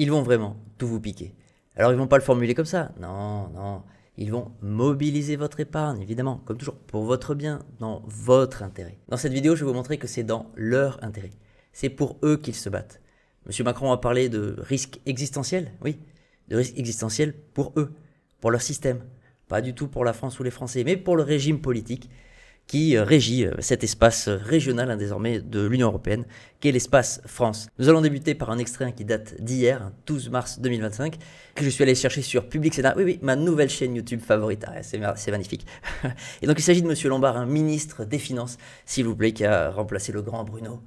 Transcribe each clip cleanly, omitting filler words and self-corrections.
Ils vont vraiment tout vous piquer. Alors ils vont pas le formuler comme ça, non, non. Ils vont mobiliser votre épargne, évidemment, comme toujours, pour votre bien, dans votre intérêt. Dans cette vidéo, je vais vous montrer que c'est dans leur intérêt. C'est pour eux qu'ils se battent. Monsieur Macron a parlé de risque existentiel, oui, de risque existentiel pour eux, pour leur système. Pas du tout pour la France ou les Français, mais pour le régime politique qui régit cet espace régional désormais de l'Union européenne, qui est l'espace France. Nous allons débuter par un extrait qui date d'hier, 12 mars 2025, que je suis allé chercher sur Public Sénat. Oui, oui, ma nouvelle chaîne YouTube favorite. Ah, c'est magnifique. Et donc il s'agit de Monsieur Lombard, un ministre des Finances, s'il vous plaît, qui a remplacé le grand Bruno,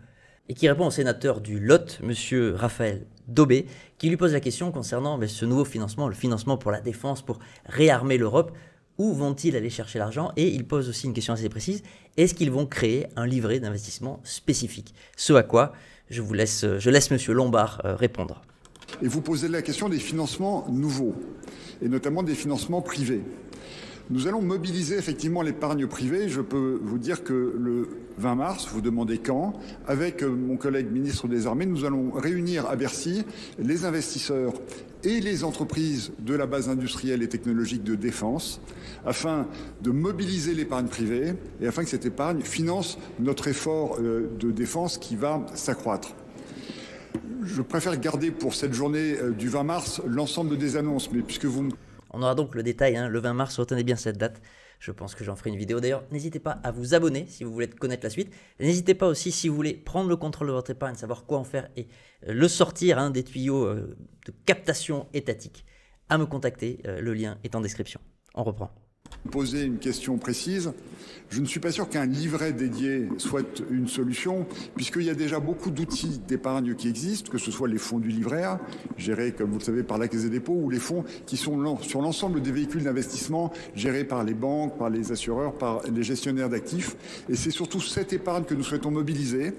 et qui répond au sénateur du Lot, Monsieur Raphaël Daubé, qui lui pose la question concernant ce nouveau financement, le financement pour la défense, pour réarmer l'Europe. Où vont-ils aller chercher l'argent? Et il pose aussi une question assez précise. Est-ce qu'ils vont créer un livret d'investissement spécifique? Ce à quoi je laisse Monsieur Lombard répondre. Et vous posez la question des financements nouveaux, et notamment des financements privés. Nous allons mobiliser effectivement l'épargne privée. Je peux vous dire que le 20 mars, vous demandez quand, avec mon collègue ministre des Armées, nous allons réunir à Bercy les investisseurs et les entreprises de la base industrielle et technologique de défense afin de mobiliser l'épargne privée et afin que cette épargne finance notre effort de défense qui va s'accroître. Je préfère garder pour cette journée du 20 mars l'ensemble des annonces, mais puisque vous me... On aura donc le détail, le 20 mars, retenez bien cette date. Je pense que j'en ferai une vidéo. D'ailleurs, n'hésitez pas à vous abonner si vous voulez connaître la suite. N'hésitez pas aussi, si vous voulez prendre le contrôle de votre épargne, savoir quoi en faire et le sortir des tuyaux de captation étatique, à me contacter. Le lien est en description. On reprend. Poser une question précise. Je ne suis pas sûr qu'un livret dédié soit une solution, puisqu'il y a déjà beaucoup d'outils d'épargne qui existent, que ce soit les fonds du livret A, gérés, comme vous le savez, par la Caisse des dépôts, ou les fonds qui sont sur l'ensemble des véhicules d'investissement gérés par les banques, par les assureurs, par les gestionnaires d'actifs. Et c'est surtout cette épargne que nous souhaitons mobiliser,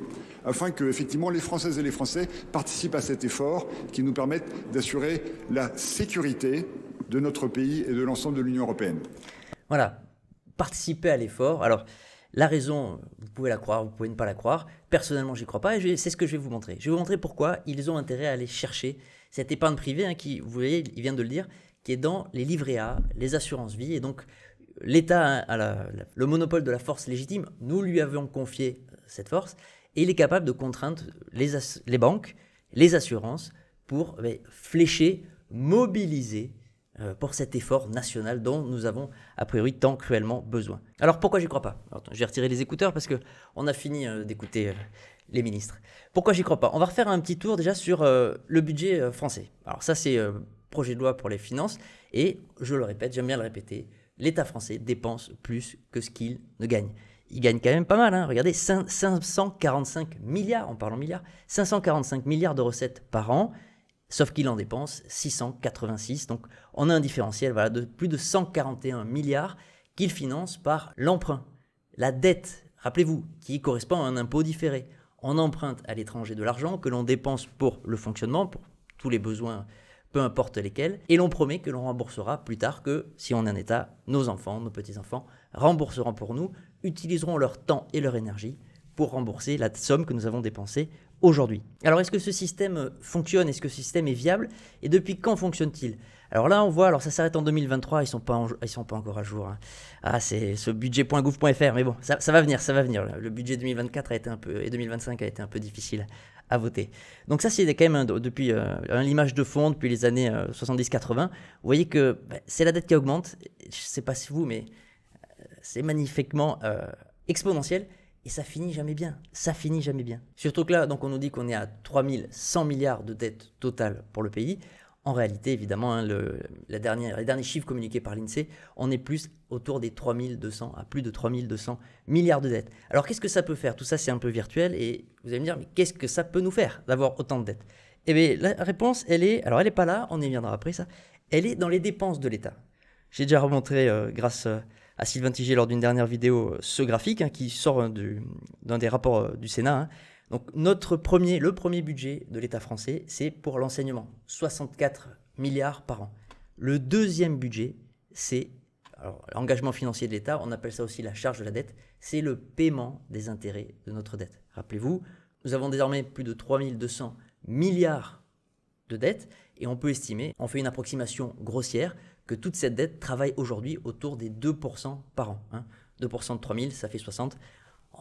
afin que, effectivement, les Françaises et les Français participent à cet effort qui nous permette d'assurer la sécurité de notre pays et de l'ensemble de l'Union européenne. Voilà, participer à l'effort. Alors, la raison, vous pouvez la croire, vous pouvez ne pas la croire. Personnellement, j'y crois pas et c'est ce que je vais vous montrer. Je vais vous montrer pourquoi ils ont intérêt à aller chercher cette épargne privée qui, vous voyez, il vient de le dire, qui est dans les livrets A, les assurances vie. Et donc, l'État a le monopole de la force légitime. Nous lui avions confié cette force et il est capable de contraindre les banques, les assurances pour flécher, mobiliser pour cet effort national dont nous avons a priori tant cruellement besoin. Alors pourquoi j'y crois pas? Alors, je vais retirer les écouteurs parce qu'on a fini d'écouter les ministres. Pourquoi j'y crois pas? On va refaire un petit tour déjà sur le budget français. Alors ça c'est projet de loi pour les finances et je le répète, j'aime bien le répéter, l'État français dépense plus que ce qu'il ne gagne. Il gagne quand même pas mal, regardez, 545 milliards, en parlant milliards, 545 milliards de recettes par an. Sauf qu'il en dépense 686, donc on a un différentiel de plus de 141 milliards qu'il finance par l'emprunt. La dette, rappelez-vous, qui correspond à un impôt différé. On emprunte à l'étranger de l'argent que l'on dépense pour le fonctionnement, pour tous les besoins, peu importe lesquels, et l'on promet que l'on remboursera plus tard que, si on est un État, nos enfants, nos petits-enfants rembourseront pour nous, utiliseront leur temps et leur énergie pour rembourser la somme que nous avons dépensée aujourd'hui. Alors est-ce que ce système fonctionne? Est-ce que ce système est viable? Et depuis quand fonctionne-t-il? Alors là on voit, alors ça s'arrête en 2023, ils sont pas encore à jour. Ah c'est ce budget.gouv.fr, mais bon, ça va venir, ça va venir. Le budget 2024 a été et 2025 a été un peu difficile à voter. Donc ça c'est quand même depuis l'image de fond, depuis les années 70-80. Vous voyez que c'est la dette qui augmente, je ne sais pas si vous, mais c'est magnifiquement exponentiel. Et ça finit jamais bien, ça finit jamais bien. Surtout que là, donc on nous dit qu'on est à 3100 milliards de dettes totales pour le pays. En réalité, évidemment, les derniers chiffres communiqués par l'INSEE, on est plus autour des 3200, à plus de 3200 milliards de dettes. Alors qu'est-ce que ça peut faire? Tout ça, c'est un peu virtuel et vous allez me dire, mais qu'est-ce que ça peut nous faire d'avoir autant de dettes? Eh bien, la réponse, elle est pas là, on y viendra après ça, elle est dans les dépenses de l'État. J'ai déjà remontré grâce à Sylvain Tiget lors d'une dernière vidéo ce graphique qui sort d'un des rapports du Sénat. Donc le premier budget de l'État français, c'est pour l'enseignement, 64 milliards par an. Le deuxième budget, c'est l'engagement financier de l'État, on appelle ça aussi la charge de la dette, c'est le paiement des intérêts de notre dette. Rappelez-vous, nous avons désormais plus de 3200 milliards de dette et on peut estimer, on fait une approximation grossière, que toute cette dette travaille aujourd'hui autour des 2% par an. 2% de 3 000, ça fait 60.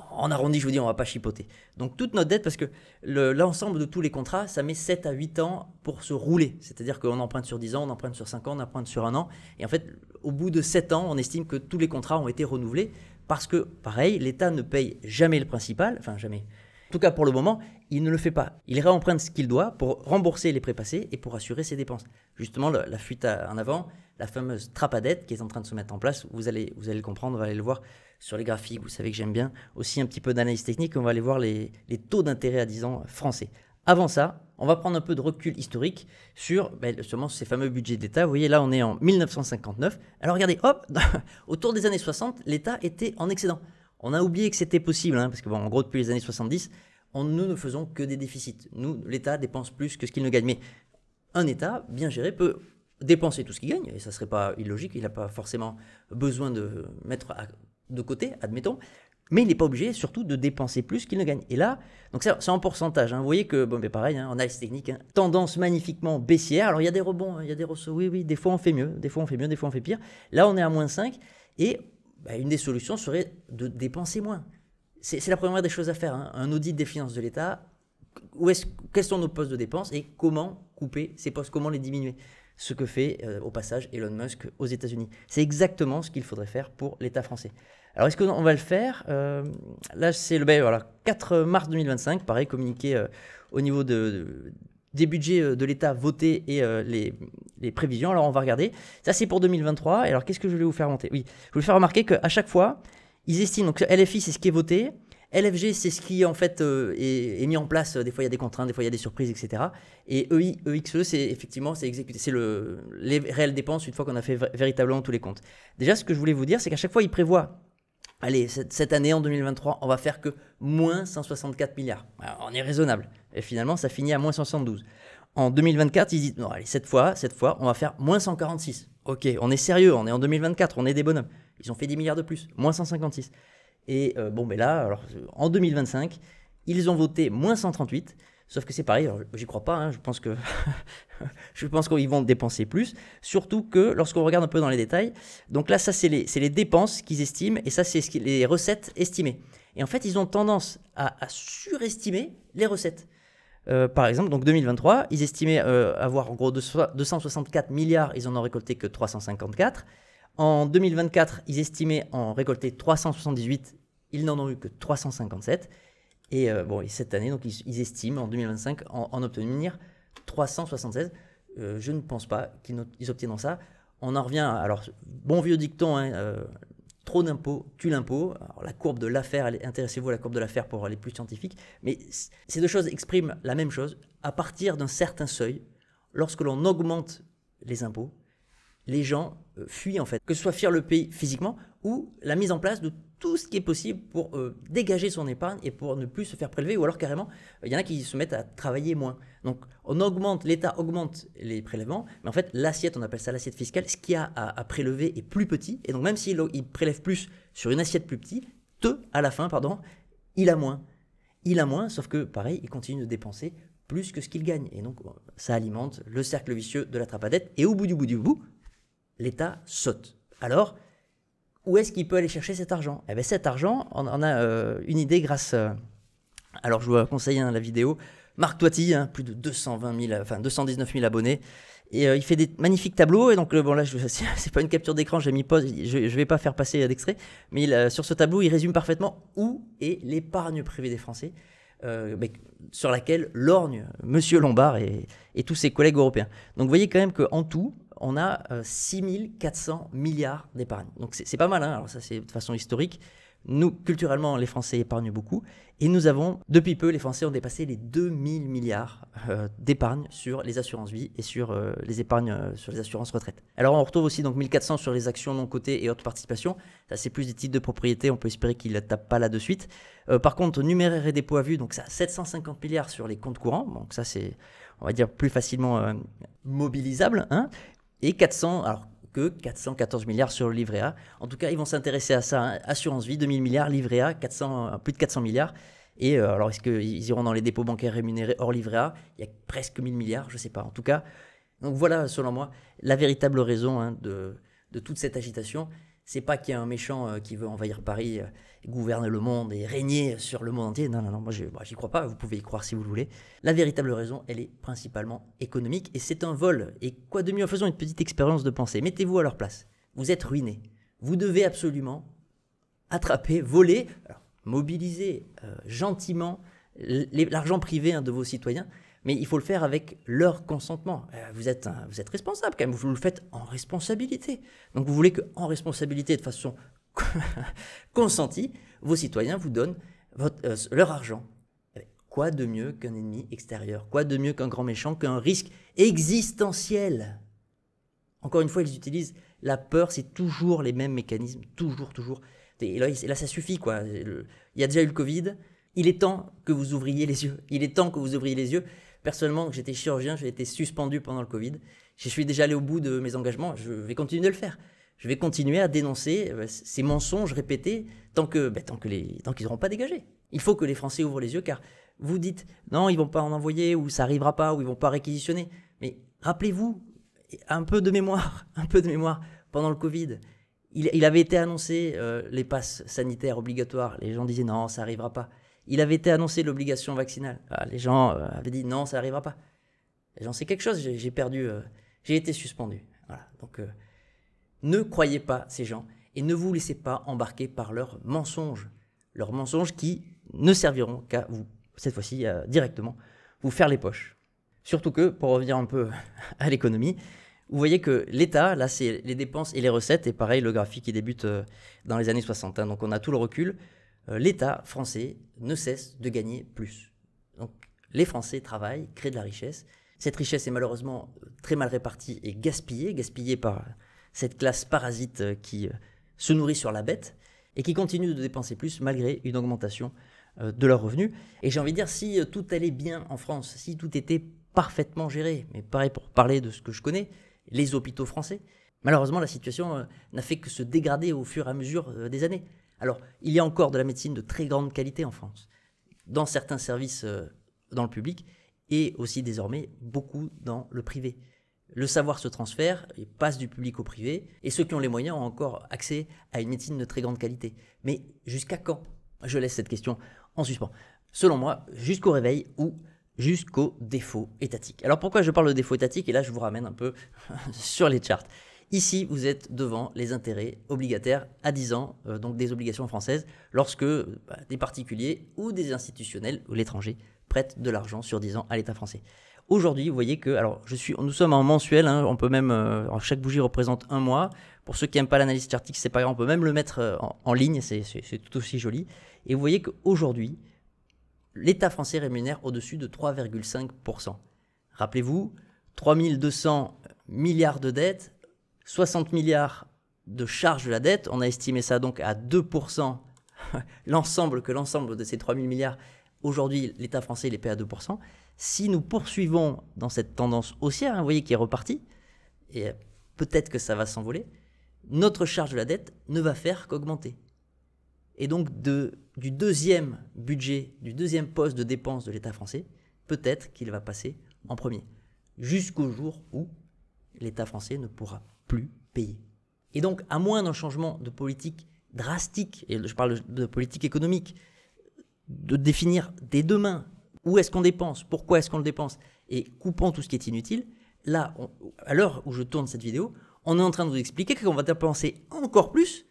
En arrondi, je vous dis, on ne va pas chipoter. Donc toute notre dette, parce que l'ensemble de tous les contrats, ça met 7 à 8 ans pour se rouler. C'est-à-dire qu'on emprunte sur 10 ans, on emprunte sur 5 ans, on emprunte sur 1 an. Et en fait, au bout de 7 ans, on estime que tous les contrats ont été renouvelés parce que, pareil, l'État ne paye jamais le principal, enfin jamais. En tout cas, pour le moment, il ne le fait pas. Il réemprunte ce qu'il doit pour rembourser les prêts passés et pour assurer ses dépenses. Justement, la fuite en avant, la fameuse trappe à dette qui est en train de se mettre en place, vous allez le comprendre, on va aller le voir sur les graphiques, vous savez que j'aime bien. Aussi un petit peu d'analyse technique, on va aller voir les taux d'intérêt à 10 ans français. Avant ça, on va prendre un peu de recul historique sur justement ces fameux budgets d'État. Vous voyez, là, on est en 1959. Alors regardez, hop, autour des années 60, l'État était en excédent. On a oublié que c'était possible, parce que en gros, depuis les années 70, nous ne faisons que des déficits. Nous, l'État dépense plus que ce qu'il ne gagne. Mais un État bien géré peut dépenser tout ce qu'il gagne, et ça ne serait pas illogique, il n'a pas forcément besoin de mettre de côté, admettons, mais il n'est pas obligé surtout de dépenser plus qu'il ne gagne. Et là, donc c'est en pourcentage. Vous voyez que, pareil, en analyse technique, tendance magnifiquement baissière. Alors il y a des rebonds, il y a des ressauts, oui, des fois on fait mieux, des fois on fait mieux, des fois on fait pire. Là, on est à moins 5, et une des solutions serait de dépenser moins. C'est la première des choses à faire, un audit des finances de l'État. Quels sont nos postes de dépenses et comment couper ces postes, comment les diminuer. Ce que fait au passage Elon Musk aux États-Unis. C'est exactement ce qu'il faudrait faire pour l'État français. Alors est-ce qu'on va le faire? Là c'est le 4 mars 2025, pareil, communiqué au niveau des budgets de l'État votés et les prévisions. Alors on va regarder. Ça c'est pour 2023. Et alors qu'est-ce que je voulais vous faire monter? Oui, je voulais faire remarquer qu'à chaque fois, ils estiment, donc LFI c'est ce qui est voté, LFG, c'est ce qui en fait est mis en place. Des fois, il y a des contraintes, des fois, il y a des surprises, etc. Et EXE, c'est effectivement, c'est exécuté. C'est les réelles dépenses une fois qu'on a fait véritablement tous les comptes. Déjà, ce que je voulais vous dire, c'est qu'à chaque fois, ils prévoient, allez, cette année, en 2023, on va faire que moins 164 milliards. Alors, on est raisonnable. Et finalement, ça finit à moins 172. En 2024, ils disent, non, allez, cette fois, on va faire moins 146. Ok, on est sérieux, on est en 2024, on est des bonhommes. Ils ont fait 10 milliards de plus, moins 156. Et là, alors, en 2025, ils ont voté moins 138, sauf que c'est pareil, j'y crois pas, je pense qu'ils vont dépenser plus, surtout que lorsqu'on regarde un peu dans les détails, donc là, ça c'est les dépenses qu'ils estiment, et ça c'est les recettes estimées. Et en fait, ils ont tendance à surestimer les recettes. Par exemple, donc 2023, ils estimaient avoir en gros 264 milliards, ils en ont récolté que 354. En 2024, ils estimaient en récolter 378, ils n'en ont eu que 357. Et cette année, donc ils estiment en 2025 en obtenir 376. Je ne pense pas qu'ils obtiendront ça. On en revient à, alors, bon vieux dicton, trop d'impôts tue l'impôt. Alors, la courbe de Laffer, intéressez-vous à la courbe de Laffer pour les plus scientifiques. Mais ces deux choses expriment la même chose. À partir d'un certain seuil, lorsque l'on augmente les impôts, les gens fuient en fait, que ce soit fuir le pays physiquement ou la mise en place de tout ce qui est possible pour dégager son épargne et pour ne plus se faire prélever, ou alors carrément, il y en a qui se mettent à travailler moins. Donc l'État augmente les prélèvements, mais en fait l'assiette, on appelle ça l'assiette fiscale, ce qu'il y a à prélever est plus petit, et donc même s'il prélève plus sur une assiette plus petite, à la fin, il a moins. Il a moins, sauf que pareil, il continue de dépenser plus que ce qu'il gagne. Et donc ça alimente le cercle vicieux de la trappe à dette, et au bout du bout, l'État saute. Alors, où est-ce qu'il peut aller chercher cet argent? Eh bien, cet argent, on a une idée grâce... alors, je vous conseille la vidéo. Marc Toiti, plus de 219 000 abonnés. Et il fait des magnifiques tableaux. Et donc, là, c'est pas une capture d'écran, j'ai mis pause. Je ne vais pas faire passer d'extrait. Mais sur ce tableau, il résume parfaitement où est l'épargne privée des Français, sur laquelle lorgne Monsieur Lombard et tous ses collègues européens. Donc, vous voyez quand même qu'en tout, on a 6 400 milliards d'épargne. Donc c'est pas mal, alors ça c'est de façon historique. Nous, culturellement, les Français épargnent beaucoup. Et nous avons, depuis peu, les Français ont dépassé les 2000 milliards d'épargne sur les assurances vie et sur les épargnes, sur les assurances retraite. Alors on retrouve aussi donc 1400 sur les actions non cotées et autres participations. Ça c'est plus des titres de propriété, on peut espérer qu'ils ne tapent pas là de suite. Par contre, numéraire et dépôt à vue, donc ça 750 milliards sur les comptes courants. Donc ça c'est, on va dire, plus facilement mobilisable, et 414 milliards sur le livret A. En tout cas, ils vont s'intéresser à ça. Assurance vie, 2000 milliards, livret A, plus de 400 milliards. Et alors, est-ce qu'ils iront dans les dépôts bancaires rémunérés hors livret A? Il y a presque 1000 milliards, je ne sais pas. En tout cas, donc voilà, selon moi, la véritable raison de toute cette agitation. C'est pas qu'il y a un méchant qui veut envahir Paris, gouverner le monde et régner sur le monde entier. Non, moi j'y crois pas, vous pouvez y croire si vous le voulez. La véritable raison, elle est principalement économique et c'est un vol. Et quoi de mieux, faisons une petite expérience de pensée. Mettez-vous à leur place. Vous êtes ruinés. Vous devez absolument attraper, voler, alors, mobiliser gentiment l'argent privé de vos citoyens. Mais il faut le faire avec leur consentement. Vous êtes responsable quand même, vous le faites en responsabilité. Donc vous voulez qu'en responsabilité, de façon consentie, vos citoyens vous donnent leur argent. Quoi de mieux qu'un ennemi extérieur? Quoi de mieux qu'un grand méchant, qu'un risque existentiel? Encore une fois, ils utilisent la peur, c'est toujours les mêmes mécanismes, toujours. Et là, ça suffit, quoi. Il y a déjà eu le Covid, il est temps que vous ouvriez les yeux. Personnellement, j'étais chirurgien, j'ai été suspendu pendant le Covid. Je suis déjà allé au bout de mes engagements, je vais continuer de le faire. Je vais continuer à dénoncer ces mensonges répétés tant qu'ils n'auront pas dégagé. Il faut que les Français ouvrent les yeux car vous dites non, ils ne vont pas en envoyer ou ça n'arrivera pas ou ils ne vont pas réquisitionner. Mais rappelez-vous, un peu de mémoire pendant le Covid. Il avait été annoncé les passes sanitaires obligatoires. Les gens disaient non, ça n'arrivera pas. Il avait été annoncé l'obligation vaccinale. Les gens avaient dit non, ça n'arrivera pas. J'en sais quelque chose, j'ai perdu, j'ai été suspendu. Voilà. Donc, ne croyez pas ces gens et ne vous laissez pas embarquer par leurs mensonges qui ne serviront qu'à vous, cette fois-ci, directement, vous faire les poches. Surtout que, pour revenir un peu à l'économie, vous voyez que l'État, là, c'est les dépenses et les recettes, et pareil, le graphique qui débute dans les années 60, donc on a tout le recul. L'État français ne cesse de gagner plus. Donc les Français travaillent, créent de la richesse. Cette richesse est malheureusement très mal répartie et gaspillée par cette classe parasite qui se nourrit sur la bête et qui continue de dépenser plus malgré une augmentation de leurs revenus. Et j'ai envie de dire, si tout allait bien en France, si tout était parfaitement géré, mais pareil pour parler de ce que je connais, les hôpitaux français, malheureusement la situation n'a fait que se dégrader au fur et à mesure des années. Alors, il y a encore de la médecine de très grande qualité en France, dans certains services dans le public et aussi désormais beaucoup dans le privé. Le savoir se transfère et passe du public au privé et ceux qui ont les moyens ont encore accès à une médecine de très grande qualité. Mais jusqu'à quand? Je laisse cette question en suspens. Selon moi, jusqu'au réveil ou jusqu'au défaut étatique. Alors pourquoi je parle de défaut étatique? Et là, je vous ramène un peu sur les charts. Ici, vous êtes devant les intérêts obligataires à 10 ans, donc des obligations françaises, lorsque des particuliers ou des institutionnels ou l'étranger prêtent de l'argent sur 10 ans à l'État français. Aujourd'hui, vous voyez que, nous sommes en mensuel, on peut même, chaque bougie représente un mois. Pour ceux qui n'aiment pas l'analyse chartique, c'est pas grave, on peut même le mettre en ligne, c'est tout aussi joli. Et vous voyez qu'aujourd'hui, l'État français rémunère au-dessus de 3,5%. Rappelez-vous, 3200 milliards de dettes, 60 milliards de charges de la dette, on a estimé ça donc à 2%, l'ensemble de ces 3000 milliards, aujourd'hui l'État français les paie à 2%. Si nous poursuivons dans cette tendance haussière, vous voyez qui est repartie, et peut-être que ça va s'envoler, notre charge de la dette ne va faire qu'augmenter. Et donc du deuxième budget, du deuxième poste de dépenses de l'État français, peut-être qu'il va passer en premier, jusqu'au jour où l'État français ne pourra plus payer. Et donc, à moins d'un changement de politique drastique, et je parle de politique économique, de définir dès demain où est-ce qu'on dépense, pourquoi est-ce qu'on le dépense, et coupant tout ce qui est inutile, là, à l'heure où je tourne cette vidéo, on est en train de vous expliquer qu'on va dépenser encore plus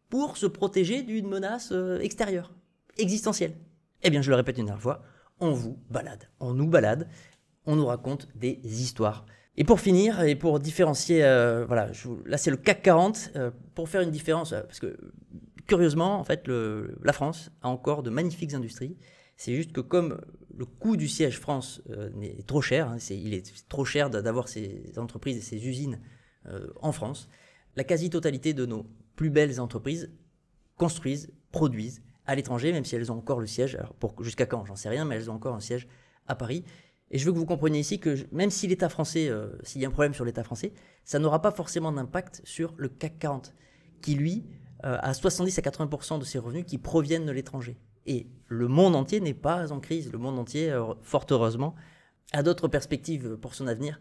pour se protéger d'une menace extérieure, existentielle. Eh bien, je le répète une dernière fois, on vous balade, on nous raconte des histoires. Et pour finir, et pour différencier, là c'est le CAC 40, pour faire une différence, parce que curieusement, en fait, la France a encore de magnifiques industries. C'est juste que comme le coût du siège France est trop cher, il est trop cher d'avoir ces entreprises et ces usines en France, la quasi-totalité de nos plus belles entreprises construisent, produisent à l'étranger, même si elles ont encore le siège, alors jusqu'à quand, j'en sais rien, mais elles ont encore un siège à Paris. Et je veux que vous compreniez ici que même si l'État français, s'il y a un problème sur l'État français, ça n'aura pas forcément d'impact sur le CAC 40, qui lui a 70 à 80% de ses revenus qui proviennent de l'étranger. Et le monde entier n'est pas en crise. Le monde entier, fort heureusement, a d'autres perspectives pour son avenir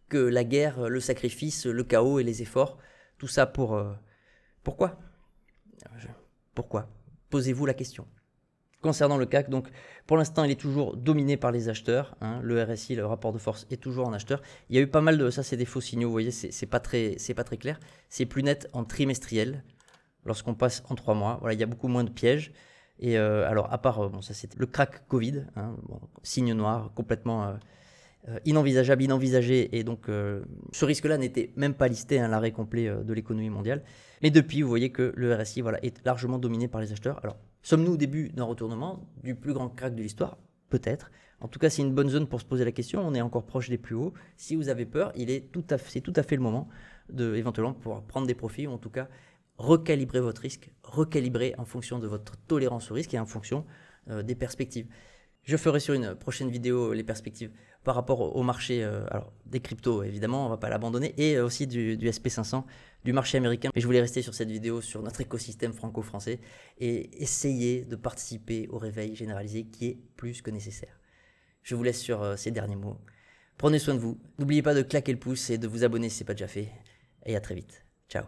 que la guerre, le sacrifice, le chaos et les efforts. Tout ça pourquoi? Pourquoi? Posez-vous la question. Concernant le CAC, donc pour l'instant, il est toujours dominé par les acheteurs. Le RSI, le rapport de force, est toujours en acheteur. Il y a eu pas mal de... Ça, c'est des faux signaux, vous voyez, c'est pas très clair. C'est plus net en trimestriel, lorsqu'on passe en 3 mois. Voilà, il y a beaucoup moins de pièges. Et alors, à part, ça c'était le crack Covid, signe noir, complètement inenvisageable, inenvisagé. Et donc, ce risque-là n'était même pas listé, l'arrêt complet de l'économie mondiale. Mais depuis, vous voyez que le RSI est largement dominé par les acheteurs. Alors, sommes-nous au début d'un retournement, du plus grand crack de l'histoire? Peut-être. En tout cas, c'est une bonne zone pour se poser la question. On est encore proche des plus hauts. Si vous avez peur, c'est tout à fait le moment de éventuellement pouvoir prendre des profits, ou en tout cas recalibrer votre risque, recalibrer en fonction de votre tolérance au risque et en fonction des perspectives. Je ferai sur une prochaine vidéo les perspectives par rapport au marché alors des cryptos, évidemment, on ne va pas l'abandonner, et aussi du SP500, du marché américain. Mais je voulais rester sur cette vidéo sur notre écosystème franco-français et essayer de participer au réveil généralisé qui est plus que nécessaire. Je vous laisse sur ces derniers mots. Prenez soin de vous. N'oubliez pas de claquer le pouce et de vous abonner si ce n'est pas déjà fait. Et à très vite. Ciao.